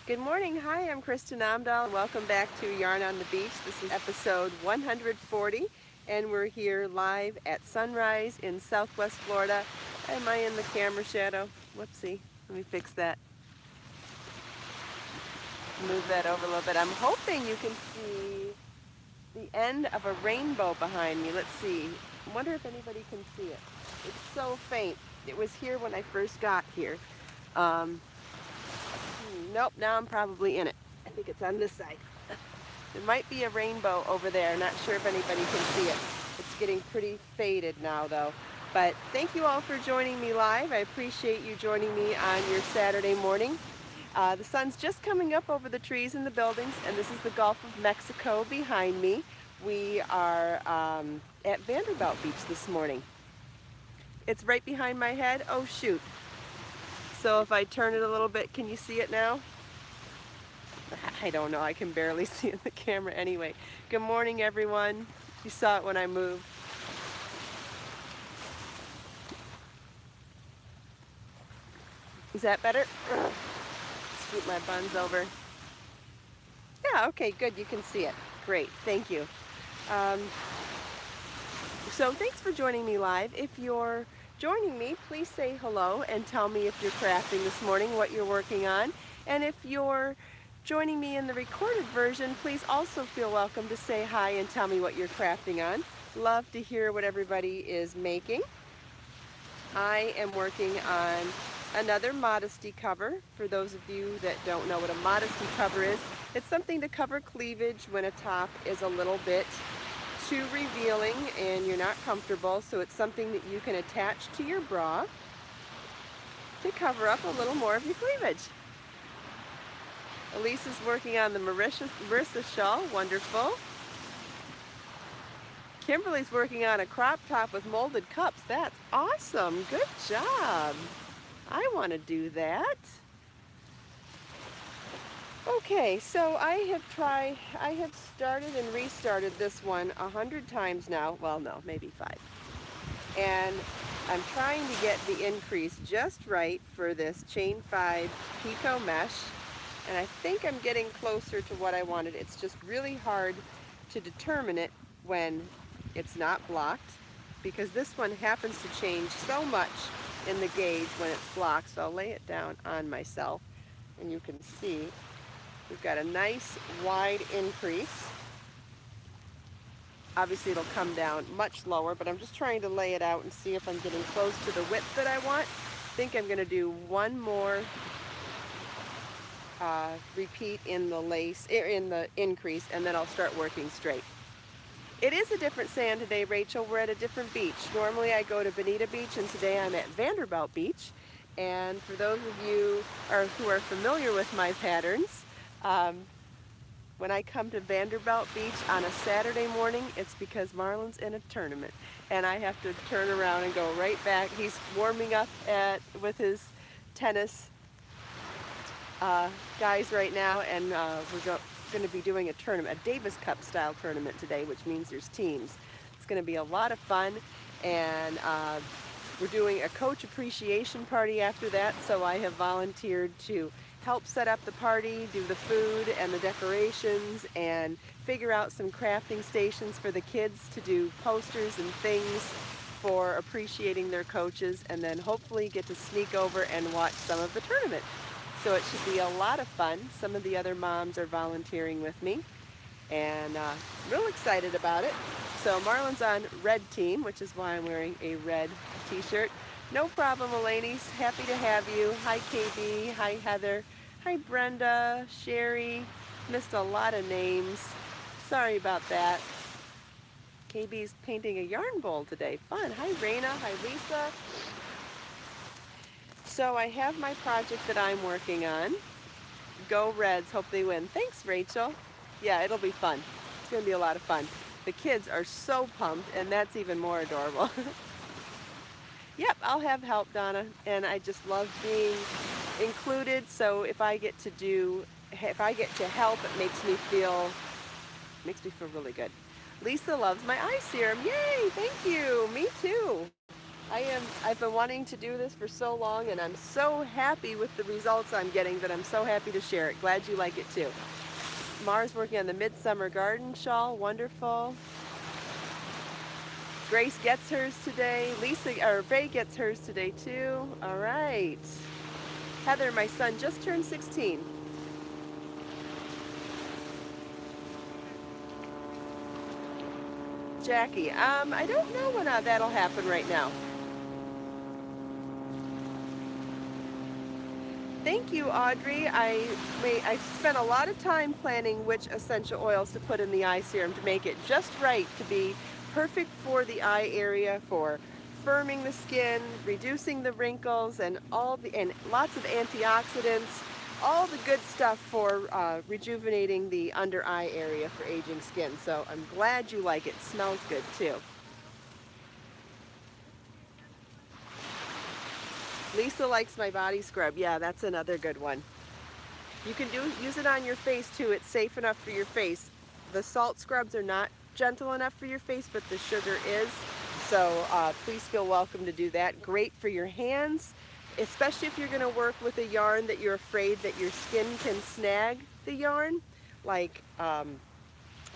Good morning. Hi, I'm Kristin Omdahl. Welcome back to Yarn on the Beach. This is episode 140, and we're here live at sunrise in Southwest Florida. Am I in the camera shadow? Whoopsie. Let me fix that. Move that over a little bit. I'm hoping you can see the end of a rainbow behind me. Let's see. I wonder if anybody can see it. It's so faint. It was here when I first got here. Um, Nope, now I'm probably in it. I think it's on this side. There might be a rainbow over there. Not sure if anybody can see it. It's getting pretty faded now, though. But thank you all for joining me live. I appreciate you joining me on your Saturday morning. The sun's just coming up over the trees and the buildings, and this is the Gulf of Mexico behind me. We are at Vanderbilt Beach this morning. It's right behind my head. Oh, shoot. So if I turn it a little bit, can you see it now? I don't know, I can barely see in the camera anyway. Good morning, everyone. You saw it when I moved. Is that better? Scoot my buns over. Yeah, okay, good, you can see it. Great, thank you. So thanks for joining me live. If you're joining me, please say hello and tell me if you're crafting this morning, what you're working on. And if you're joining me in the recorded version, please also feel welcome to say hi and tell me what you're crafting on. Love to hear what everybody is making. I am working on another modesty cover. For those of you that don't know what a modesty cover is, it's something to cover cleavage when a top is a little bit too revealing and you're not comfortable, so it's something that you can attach to your bra to cover up a little more of your cleavage. Elise is working on the Marissa shawl, wonderful. Kimberly's working on a crop top with molded cups. That's awesome, good job. I want to do that. Okay, so I have started and restarted this 100 times now. Well, no, maybe 5. And I'm trying to get the increase just right for this chain 5 picot mesh. And I think I'm getting closer to what I wanted. It's just really hard to determine it when it's not blocked, because this one happens to change so much in the gauge when it's blocked. So I'll lay it down on myself and you can see we've got a nice wide increase. Obviously it'll come down much lower, but I'm just trying to lay it out and see if I'm getting close to the width that I want. I think I'm going to do one more repeat in the lace, in the increase, and then I'll start working straight. It is a different sand today, Rachel. We're at a different beach. Normally I go to Bonita Beach, and today I'm at Vanderbilt Beach. And for those of you who are familiar with my patterns, when I come to Vanderbilt Beach on a Saturday morning, it's because Marlon's in a tournament. And I have to turn around and go right back. He's warming up with his tennis guys right now, and we're going to be doing a tournament, a Davis Cup style tournament today, which means there's teams. It's going to be a lot of fun, and we're doing a coach appreciation party after that, so I have volunteered to help set up the party, do the food and the decorations, and figure out some crafting stations for the kids to do posters and things for appreciating their coaches, and then hopefully get to sneak over and watch some of the tournament. So it should be a lot of fun. Some of the other moms are volunteering with me, and real excited about it. So Marlon's on red team, which is why I'm wearing a red t-shirt. No problem, Elaine's. Happy to have you. Hi, KB. Hi, Heather. Hi, Brenda. Sherry. Missed a lot of names. Sorry about that. KB's painting a yarn bowl today. Fun. Hi, Raina. Hi, Lisa. So I have my project that I'm working on. Go Reds, hope they win. Thanks, Rachel. Yeah, it'll be fun. It's going to be a lot of fun. The kids are so pumped, and that's even more adorable. Yep, I'll have help, Donna, and I just love being included. So if I get to help, it makes me feel really good. Lisa loves my eye serum. Yay, thank you. Me too. I've been wanting to do this for so long, and I'm so happy with the results I'm getting that I'm so happy to share it. Glad you like it too. Mars working on the Midsummer Garden shawl. Wonderful. Grace gets hers today. Faye gets hers today too. All right. Heather, my son, just turned 16. Jackie, I don't know when that'll happen right now. Thank you, Audrey. I spent a lot of time planning which essential oils to put in the eye serum to make it just right to be perfect for the eye area, for firming the skin, reducing the wrinkles, and lots of antioxidants, all the good stuff for rejuvenating the under eye area for aging skin. So I'm glad you like it. Smells good too. Lisa likes my body scrub. Yeah, that's another good one. You can use it on your face too. It's safe enough for your face. The salt scrubs are not gentle enough for your face, but the sugar is. So please feel welcome to do that. Great for your hands, especially if you're going to work with a yarn that you're afraid that your skin can snag the yarn, like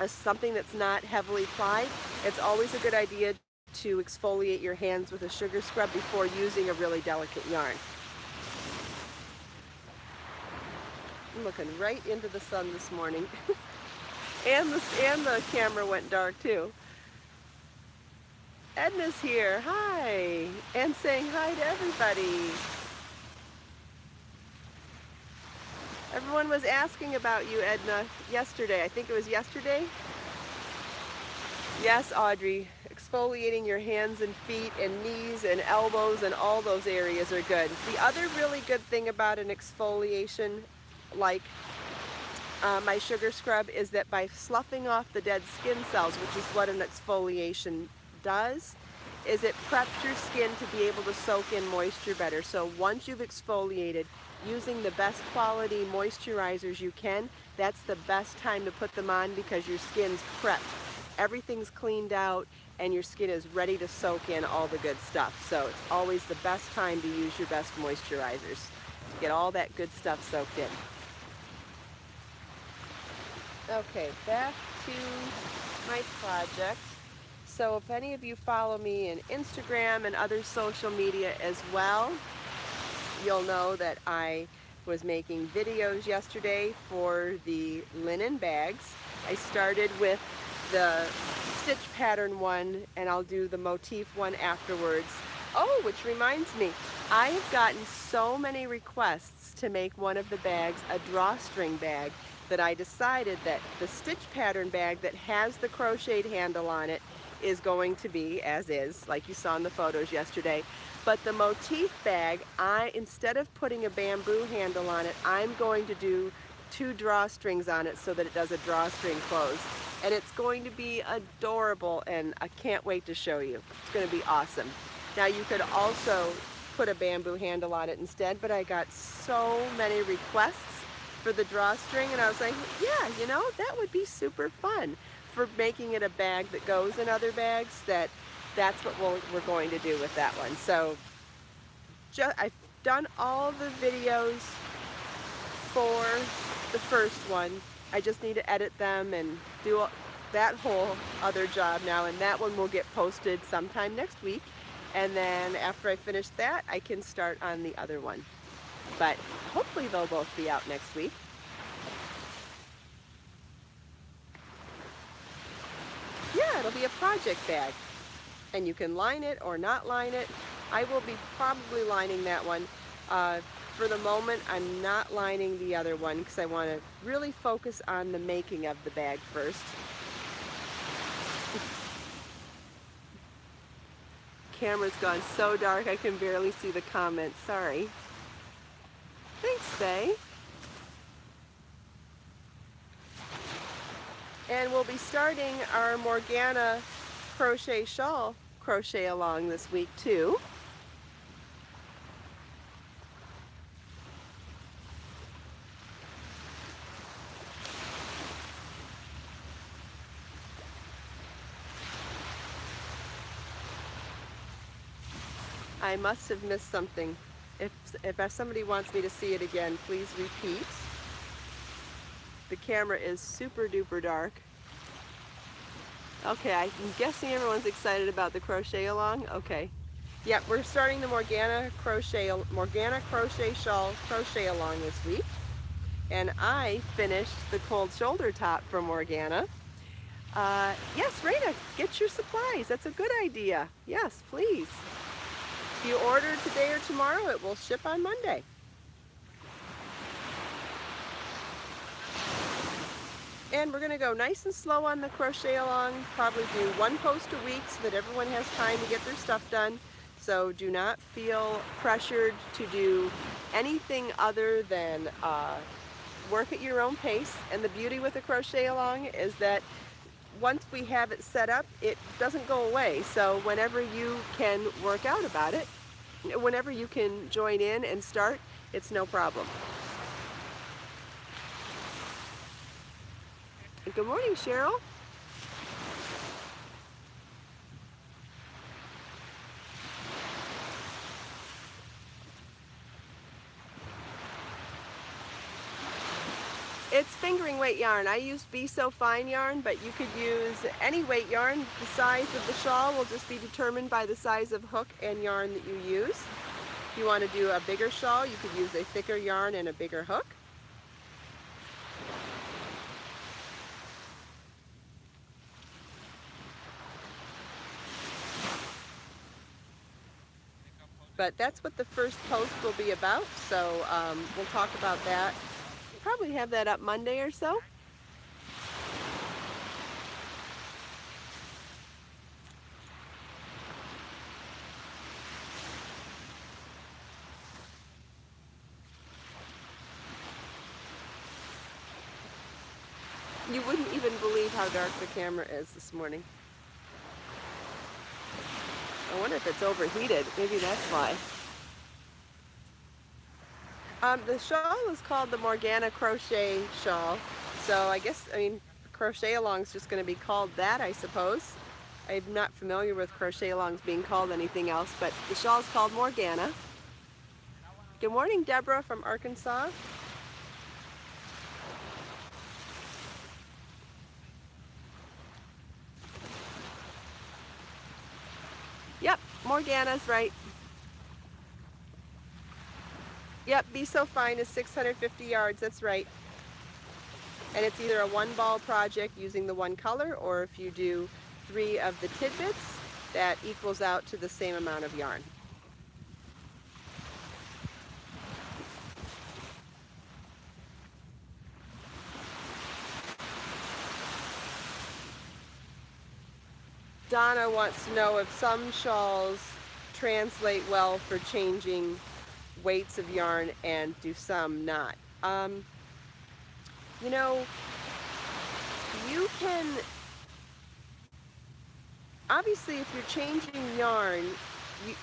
something that's not heavily plied. It's always a good idea to exfoliate your hands with a sugar scrub before using a really delicate yarn. I'm looking right into the sun this morning. and the camera went dark too. Edna's here. Hi. And saying hi to everybody. Everyone was asking about you, Edna, yesterday. I think it was yesterday. Yes, Audrey. Exfoliating your hands and feet and knees and elbows and all those areas are good. The other really good thing about an exfoliation like my sugar scrub is that by sloughing off the dead skin cells, which is what an exfoliation does, is it preps your skin to be able to soak in moisture better. So once you've exfoliated, using the best quality moisturizers you can, that's the best time to put them on because your skin's prepped. Everything's cleaned out and your skin is ready to soak in all the good stuff. So it's always the best time to use your best moisturizers to get all that good stuff soaked in. Okay, back to my project. So if any of you follow me in Instagram and other social media as well, you'll know that I was making videos yesterday for the linen bags. I started with the stitch pattern one, and I'll do the motif one afterwards. Oh, which reminds me, I have gotten so many requests to make one of the bags a drawstring bag that I decided that the stitch pattern bag that has the crocheted handle on it is going to be as is, like you saw in the photos yesterday. But the motif bag, instead of putting a bamboo handle on it, I'm going to do 2 drawstrings on it so that it does a drawstring close. And it's going to be adorable, and I can't wait to show you. It's going to be awesome. Now you could also put a bamboo handle on it instead, but I got so many requests for the drawstring, and I was like, yeah, you know, that would be super fun for making it a bag that goes in other bags. That's what we're going to do with that one. So I've done all the videos for the first one. I just need to edit them and do that whole other job now, and that one will get posted sometime next week. And then after I finish that, I can start on the other one. But hopefully they'll both be out next week. Yeah, it'll be a project bag. And you can line it or not line it. I will be probably lining that one. For the moment, I'm not lining the other one because I want to really focus on the making of the bag first. Camera's gone so dark I can barely see the comments. Sorry. Thanks, Faye. And we'll be starting our Morgana crochet shawl crochet along this week too. I must have missed something. If somebody wants me to see it again, please repeat. The camera is super duper dark. Okay, I'm guessing everyone's excited about the crochet along. Okay. Yep, we're starting the Morgana Crochet Shawl Crochet Along this week. And I finished the cold shoulder top from Morgana. Yes, Raina, get your supplies. That's a good idea. Yes, please. If you order today or tomorrow, it will ship on Monday. And we're going to go nice and slow on the crochet along, probably do one post a week so that everyone has time to get their stuff done. So do not feel pressured to do anything other than work at your own pace. And the beauty with the crochet along is that once we have it set up, it doesn't go away. So whenever you can work out about it, whenever you can join in and start, it's no problem. Good morning, Cheryl. It's fingering weight yarn. I use Be So Fine yarn, but you could use any weight yarn. The size of the shawl will just be determined by the size of hook and yarn that you use. If you want to do a bigger shawl, you could use a thicker yarn and a bigger hook. But that's what the first post will be about, so we'll talk about that. We'll probably have that up Monday or so. You wouldn't even believe how dark the camera is this morning. I wonder if it's overheated. Maybe that's why. The shawl is called the Morgana Crochet Shawl. So I mean, crochet along's just going to be called that, I suppose. I'm not familiar with crochet alongs being called anything else, but the shawl is called Morgana. Good morning, Deborah from Arkansas. Yep, Morgana's right. Yep, Be So Fine is 650 yards, that's right. And it's either a one ball project using the one color, or if you do 3 of the tidbits, that equals out to the same amount of yarn. Donna wants to know if some shawls translate well for changing weights of yarn and do some not. You know, you can, obviously if you're changing yarn,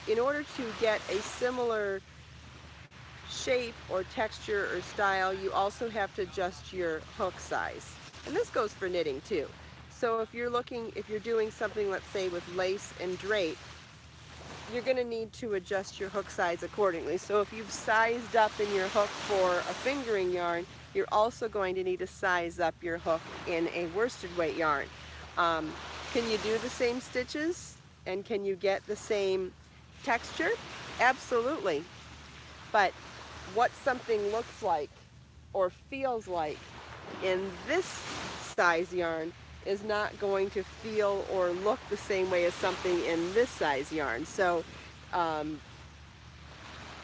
in order to get a similar shape or texture or style, you also have to adjust your hook size. And this goes for knitting too. So if you're doing something, let's say with lace and drape, you're going to need to adjust your hook size accordingly. So if you've sized up in your hook for a fingering yarn, you're also going to need to size up your hook in a worsted weight yarn. Can you do the same stitches and can you get the same texture? Absolutely. But what something looks like or feels like in this size yarn is not going to feel or look the same way as something in this size yarn. So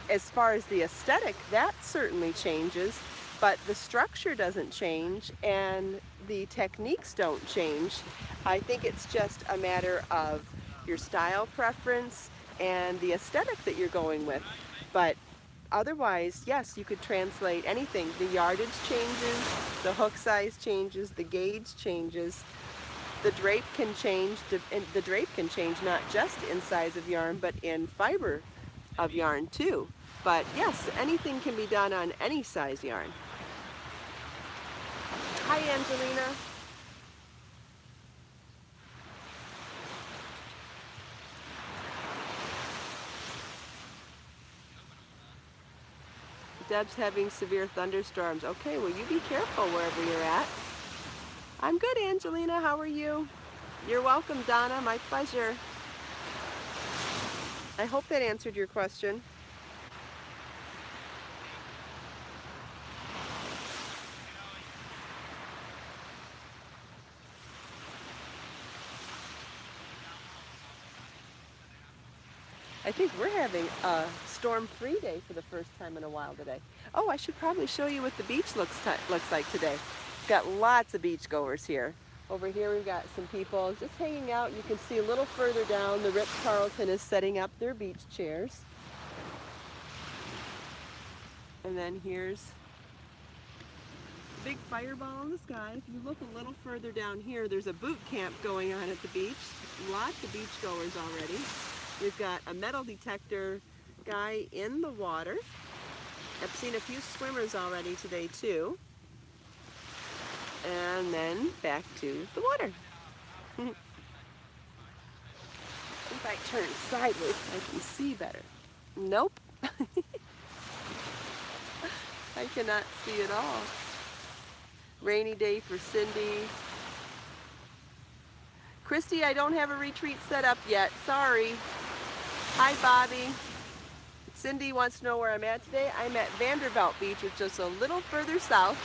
as far as the aesthetic, that certainly changes, but the structure doesn't change and the techniques don't change. I think it's just a matter of your style preference and the aesthetic that you're going with. But otherwise, yes, you could translate anything. The yardage changes, the hook size changes, the gauge changes, the drape can change, the drape can change not just in size of yarn, but in fiber of yarn too. But yes, anything can be done on any size yarn. Hi, Angelina. Deb's having severe thunderstorms. Okay, well, you be careful wherever you're at. I'm good, Angelina. How are you? You're welcome, Donna. My pleasure. I hope that answered your question. I think we're having a storm-free day for the first time in a while today. Oh, I should probably show you what the beach looks like today. We've got lots of beach goers here. Over here we've got some people just hanging out. You can see a little further down, the Ritz-Carlton is setting up their beach chairs. And then here's the big fireball in the sky. If you look a little further down here, there's a boot camp going on at the beach. Lots of beach goers already. We've got a metal detector guy in the water. I've seen a few swimmers already today too. And then back to the water. If I turn sideways, I can see better. Nope. I cannot see at all. Rainy day for Cindy. Christy, I don't have a retreat set up yet. Sorry. Hi, Bobby. Cindy wants to know where I'm at today. I'm at Vanderbilt Beach, which is a little further south.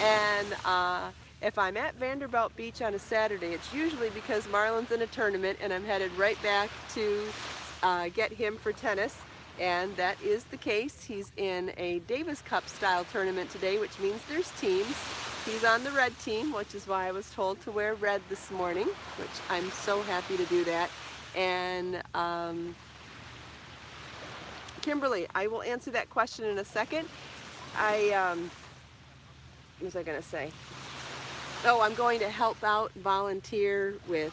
And if I'm at Vanderbilt Beach on a Saturday, it's usually because Marlon's in a tournament and I'm headed right back to get him for tennis. And that is the case. He's in a Davis Cup style tournament today, which means there's teams. He's on the red team, which is why I was told to wear red this morning, which I'm so happy to do that. And Kimberly, I will answer that question in a second. What was I going to say? Oh, I'm going to help out, volunteer with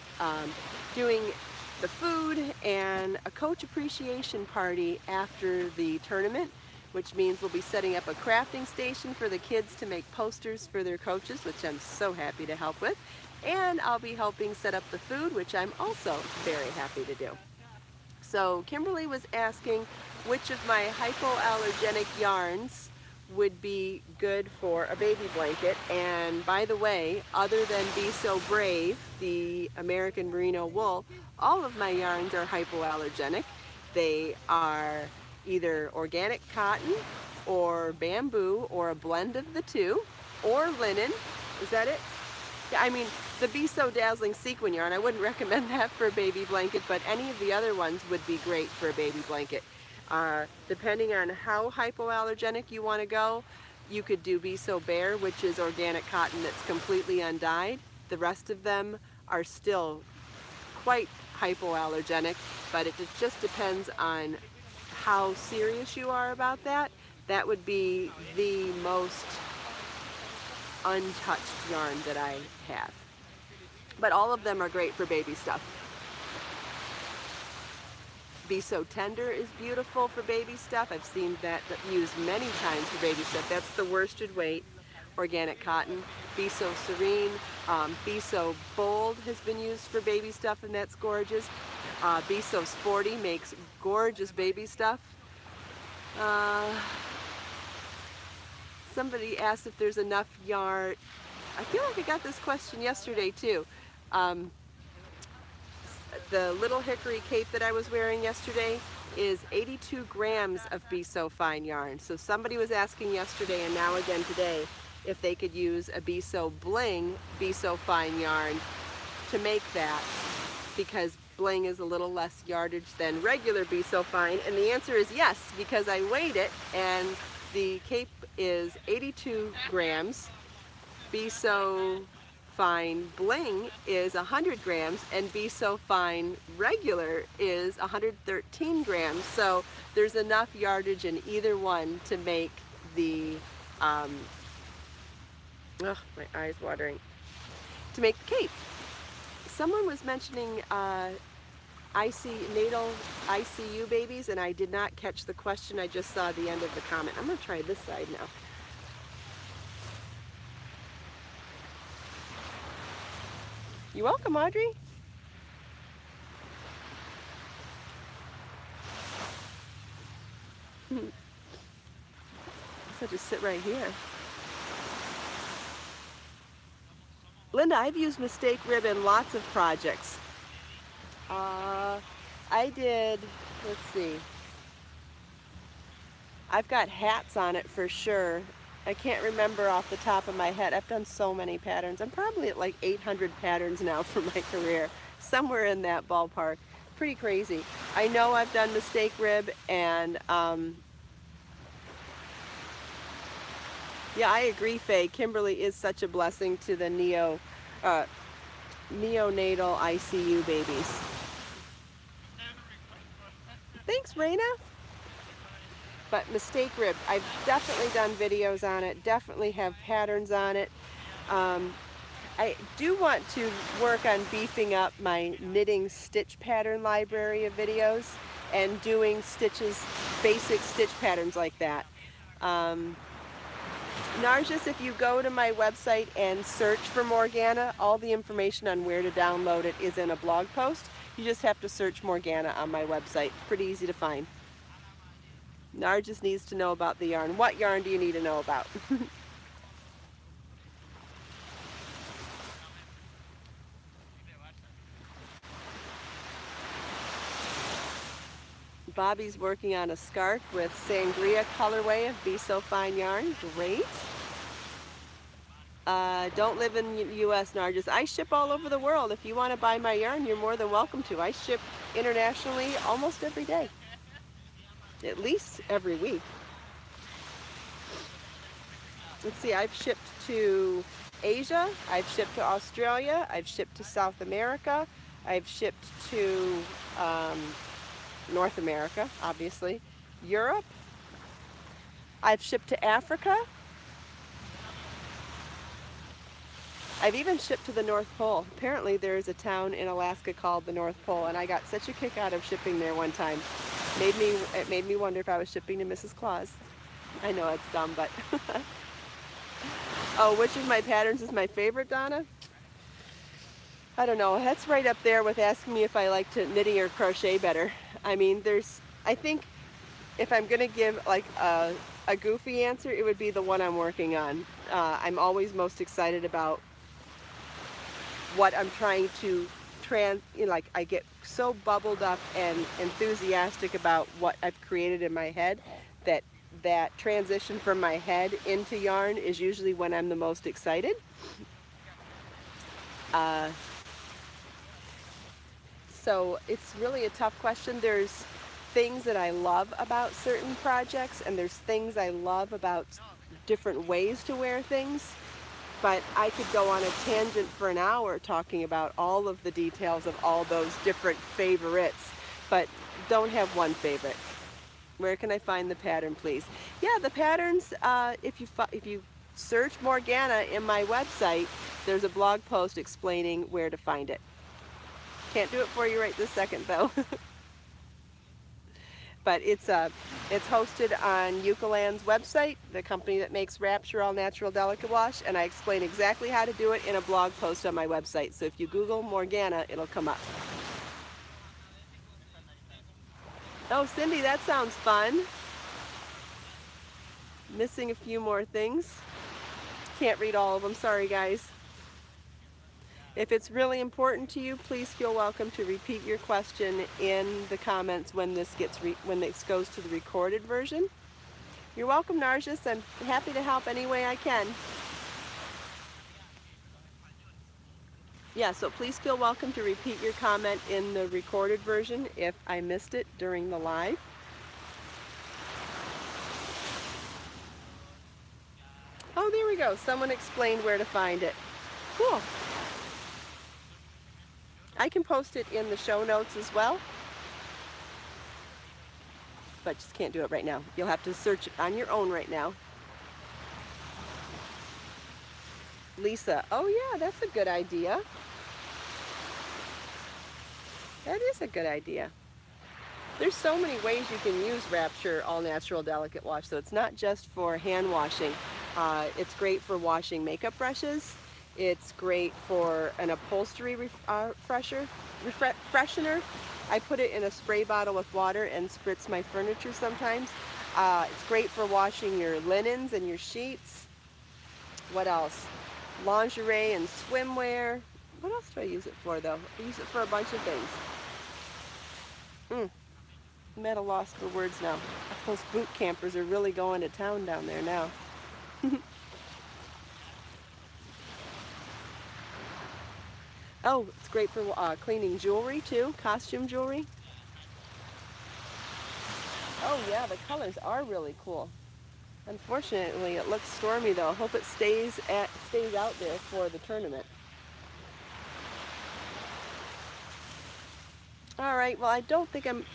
doing the food and a coach appreciation party after the tournament, which means we'll be setting up a crafting station for the kids to make posters for their coaches, which I'm so happy to help with. And I'll be helping set up the food, which I'm also very happy to do. So Kimberly was asking which of my hypoallergenic yarns would be good for a baby blanket. And by the way, other than Be So Brave, the American Merino wool, all of my yarns are hypoallergenic. They are either organic cotton or bamboo or a blend of the two, or linen. Is that it? Yeah, I mean, the Be So Dazzling sequin yarn, I wouldn't recommend that for a baby blanket, but any of the other ones would be great for a baby blanket. Depending on how hypoallergenic you want to go, you could do Be So Bare, which is organic cotton that's completely undyed. The rest of them are still quite hypoallergenic, but it just depends on how serious you are about that. That would be the most untouched yarn that I have. But all of them are great for baby stuff. Be So Tender is beautiful for baby stuff. I've seen that used many times for baby stuff. That's the worsted weight organic cotton. Be So Serene, Be So Bold has been used for baby stuff, and that's gorgeous. Be So Sporty makes gorgeous baby stuff. Somebody asked if there's enough yarn. I feel like I got this question yesterday too. The little hickory cape that I was wearing yesterday is 82 grams of Be So Fine yarn. So somebody was asking yesterday and now again today if they could use a Be So Bling Be So Fine yarn to make that, because bling is a little less yardage than regular Be So Fine, and the answer is yes, because I weighed it and the cape is 82 grams. Be So Fine Bling is 100 grams, and Be So Fine Regular is 113 grams. So there's enough yardage in either one to make the, my eye's watering, to make the cape. Someone was mentioning natal ICU babies, and I did not catch the question. I just saw the end of the comment. I'm going to try this side now. You're welcome, Audrey. So just sit right here. Linda, I've used mistake rib in lots of projects. I did, let's see. I've got hats on it for sure. I can't remember off the top of my head. I've done so many patterns. I'm probably at like 800 patterns now for my career. Somewhere in that ballpark. Pretty crazy. I know I've done mistake rib, and yeah, I agree, Faye. Kimberly is such a blessing to the neonatal ICU babies. Thanks, Raina. But mistake rib, I've definitely done videos on it, definitely have patterns on it. I do want to work on beefing up my knitting stitch pattern library of videos and doing stitches, basic stitch patterns like that. Narjas, if you go to my website and search for Morgana, all the information on where to download it is in a blog post. You just have to search Morgana on my website. It's pretty easy to find. Narjas needs to know about the yarn. What yarn do you need to know about? Bobby's working on a scarf with Sangria colorway of Be So Fine yarn. Great. Don't live in the U.S., Narjas. I ship all over the world. If you want to buy my yarn, you're more than welcome to. I ship internationally almost every day. At least every week. Let's see, I've shipped to Asia, I've shipped to Australia, I've shipped to South America, I've shipped to North America, obviously, Europe, I've shipped to Africa, I've even shipped to the North Pole. Apparently there's a town in Alaska called the North Pole, and I got such a kick out of shipping there one time. It made me wonder if I was shipping to Mrs. Claus. I know it's dumb, but oh, which of my patterns is my favorite, Donna? I don't know. That's right up there with asking me if I like to knitting or crochet better. I mean, I think if I'm going to give like a goofy answer, it would be the one I'm working on. I'm always most excited about what I'm trying to like I get so bubbled up and enthusiastic about what I've created in my head that transition from my head into yarn is usually when I'm the most excited. So it's really a tough question. There's things that I love about certain projects, and there's things I love about different ways to wear things. But I could go on a tangent for an hour talking about all of the details of all those different favorites, but don't have one favorite. Where can I find the pattern, please? Yeah, the patterns, if you search Morgana in my website, there's a blog post explaining where to find it. Can't do it for you right this second, though. But it's hosted on Eucaland's website, the company that makes Wrapture All Natural Delicate Wash, and I explain exactly how to do it in a blog post on my website. So if you Google Morgana, it'll come up. Oh, Cindy, that sounds fun. Missing a few more things. Can't read all of them, sorry guys. If it's really important to you, please feel welcome to repeat your question in the comments when this goes to the recorded version. You're welcome, Narjas. I'm happy to help any way I can. Yeah, so please feel welcome to repeat your comment in the recorded version if I missed it during the live. Oh, there we go. Someone explained where to find it. Cool. I can post it in the show notes as well, but just can't do it right now. You'll have to search it on your own right now. Lisa, oh yeah, that's a good idea. That is a good idea. There's so many ways you can use Wrapture All Natural Delicate Wash, so it's not just for hand washing. It's great for washing makeup brushes. It's great for an upholstery freshener. I put it in a spray bottle with water and spritz my furniture sometimes. It's great for washing your linens and your sheets. What else? Lingerie and swimwear. What else do I use it for, though? I use it for a bunch of things. I'm at a loss for words now. Those boot campers are really going to town down there now. Oh, it's great for cleaning jewelry too, costume jewelry. Oh yeah, the colors are really cool. Unfortunately, it looks stormy though. I hope it stays out there for the tournament. All right, well, I think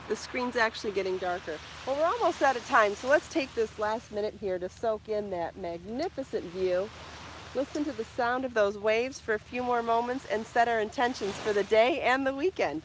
the screen's actually getting darker. Well, we're almost out of time, so let's take this last minute here to soak in that magnificent view. Listen to the sound of those waves for a few more moments and set our intentions for the day and the weekend.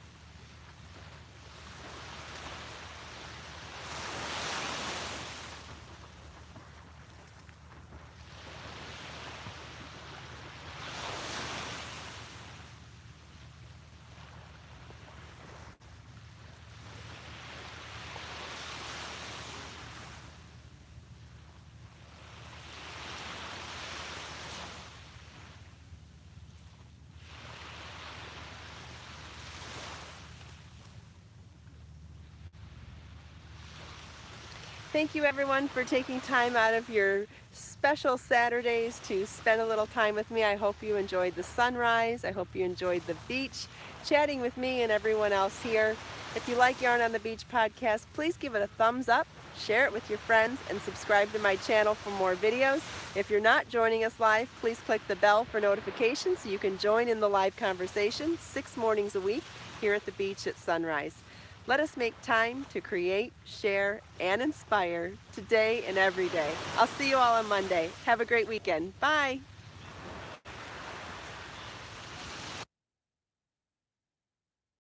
Thank you everyone for taking time out of your special Saturdays to spend a little time with me. I hope you enjoyed the sunrise. I hope you enjoyed the beach, chatting with me and everyone else here. If you like Yarn on the Beach podcast, please give it a thumbs up, share it with your friends, and subscribe to my channel for more videos. If you're not joining us live, please click the bell for notifications so you can join in the live conversation 6 mornings a week here at the beach at sunrise. Let us make time to create, share, and inspire today and every day. I'll see you all on Monday. Have a great weekend. Bye.